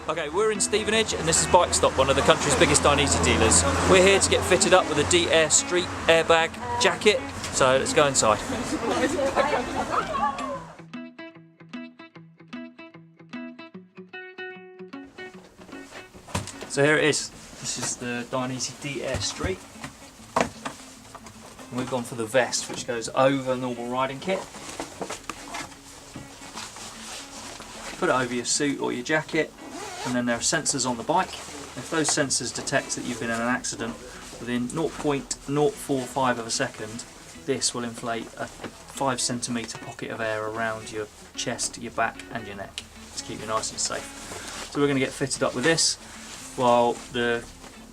Okay, we're in Stevenage and this is Bike Stop, one of the country's biggest Dainese dealers. We're here to get fitted up with a D-Air Street airbag jacket, so let's go inside. So here it is. This is the Dainese D-Air Street. And we've gone for the vest, which goes over a normal riding kit. Put it over your suit or your jacket, and then there are sensors on the bike. If those sensors detect that you've been in an accident within 0.045 of a second, this will inflate a 5 centimetre pocket of air around your chest, your back and your neck to keep you nice and safe. So we're going to get fitted up with this while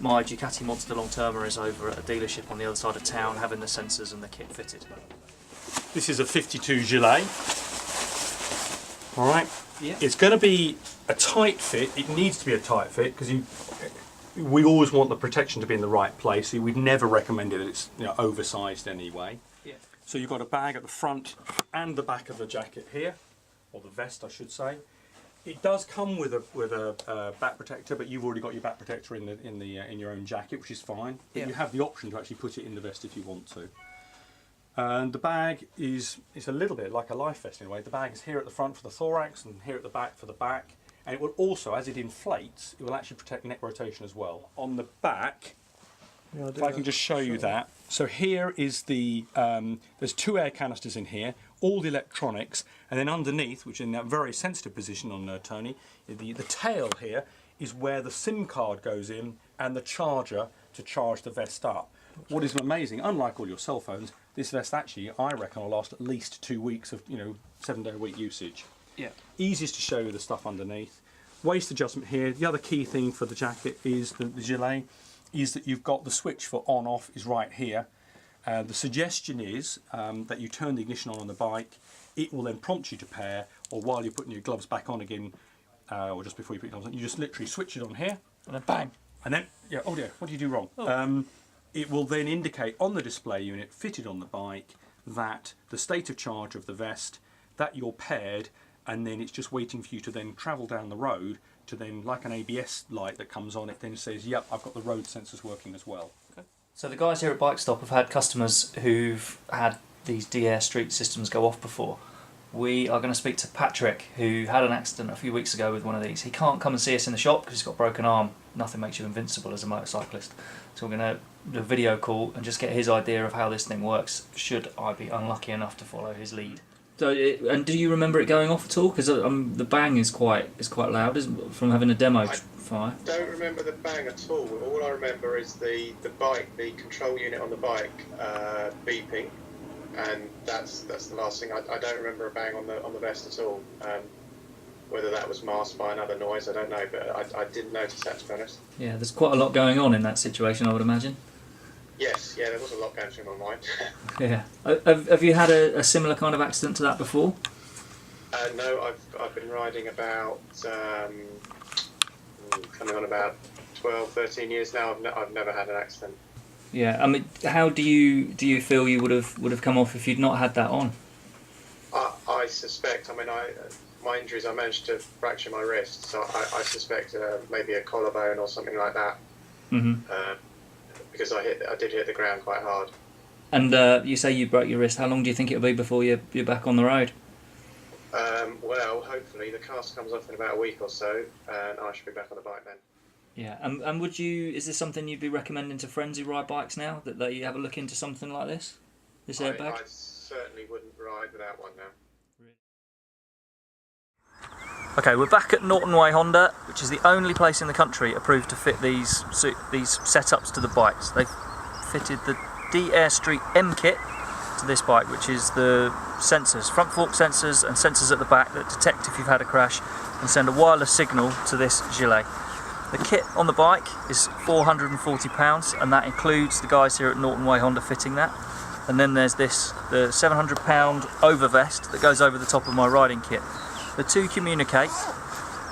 my Ducati Monster Long Termer is over at a dealership on the other side of town having the sensors and the kit fitted. This is a 52 gilet. Alright, yeah. It's going to be a tight fit. It needs to be a tight fit because we always want the protection to be in the right place. So we've never recommended that it's oversized anyway. Yeah. So you've got a bag at the front and the back of the jacket here, or the vest I should say. It does come with a back protector, but you've already got your back protector in your own jacket, which is fine. But yeah. You have the option to actually put it in the vest if you want to. And the bag is a little bit like a life vest in a way. The bag is here at the front for the thorax and here at the back for the back. And it will also, as it inflates, it will actually protect neck rotation as well. On the back, if I can just show you that. So here is the, there's 2 air canisters in here, all the electronics, and then underneath, which is in that very sensitive position on Tony, the tail here is where the SIM card goes in and the charger to charge the vest up. What is amazing, unlike all your cell phones, this vest actually, I reckon, will last at least 2 weeks of 7-day-a-week usage. Yeah. Easiest to show you the stuff underneath. Waist adjustment here. The other key thing for the jacket is the gilet, is that you've got the switch for on-off is right here. The suggestion is that you turn the ignition on the bike. It will then prompt you to pair, or while you're putting your gloves back on again, or just before you put your gloves on, you just literally switch it on here, and then bang. And then, yeah, oh dear, what did you do wrong? Oh. It will then indicate on the display unit fitted on the bike that the state of charge of the vest, that you're paired, and then it's just waiting for you to then travel down the road to then, like an ABS light that comes on, it then says, yep, I've got the road sensors working as well. Okay. So the guys here at Bike Stop have had customers who've had these D-Air Street systems go off before. We are going to speak to Patrick, who had an accident a few weeks ago with one of these. He can't come and see us in the shop because he's got a broken arm. Nothing makes you invincible as a motorcyclist. So we're going to do a video call and just get his idea of how this thing works, should I be unlucky enough to follow his lead. So, and do you remember it going off at all? Because the bang is quite loud, isn't it, from having a demo fire? I don't remember the bang at all. All I remember is the bike, the control unit on the bike beeping, and that's the last thing. I don't remember a bang on the vest at all. Whether that was masked by another noise, I don't know, but I didn't notice that, to be honest. Yeah, there's quite a lot going on in that situation, I would imagine. Yes, yeah, there was a lot going through my mind. Yeah. Have you had a similar kind of accident to that before? No, I've been riding about coming on about 12, 13 years now. I've never had an accident. Yeah, I mean, how do you feel you would have come off if you'd not had that on? I suspect. I mean, my injuries, I managed to fracture my wrist, so I suspect maybe a collarbone or something like that. Mm-hmm. Because I did hit the ground quite hard. And you say you broke your wrist. How long do you think it'll be before you're back on the road? Well, hopefully the cast comes off in about a week or so, and I should be back on the bike then. Yeah, and is this something you'd be recommending to friends who ride bikes now, that you have a look into something like this airbag? I certainly wouldn't ride without one now. Okay, we're back at Norton Honda, which is the only place in the country approved to fit these setups to the bikes. They've fitted the D-Air Street M kit to this bike, which is the sensors, front fork sensors and sensors at the back that detect if you've had a crash and send a wireless signal to this gilet. The kit on the bike is £440, and that includes the guys here at Norton Honda fitting that. And then there's the £700 over vest that goes over the top of my riding kit. The two communicate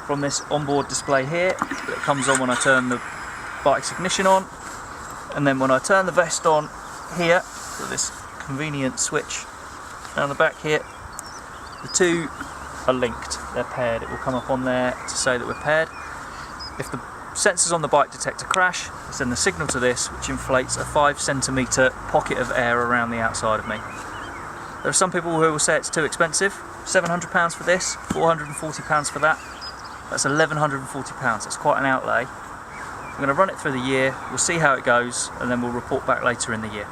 from this onboard display here that comes on when I turn the bike's ignition on, and then when I turn the vest on here, so this convenient switch down the back here, the two are linked, they're paired. It will come up on there to say that we're paired. If the sensors on the bike detect a crash, I send the signal to this, which inflates a 5 centimetre pocket of air around the outside of me. There are some people who will say it's too expensive. £700 for this, £440 for that. That's £1,140. That's quite an outlay. I'm going to run it through the year, we'll see how it goes, and then we'll report back later in the year.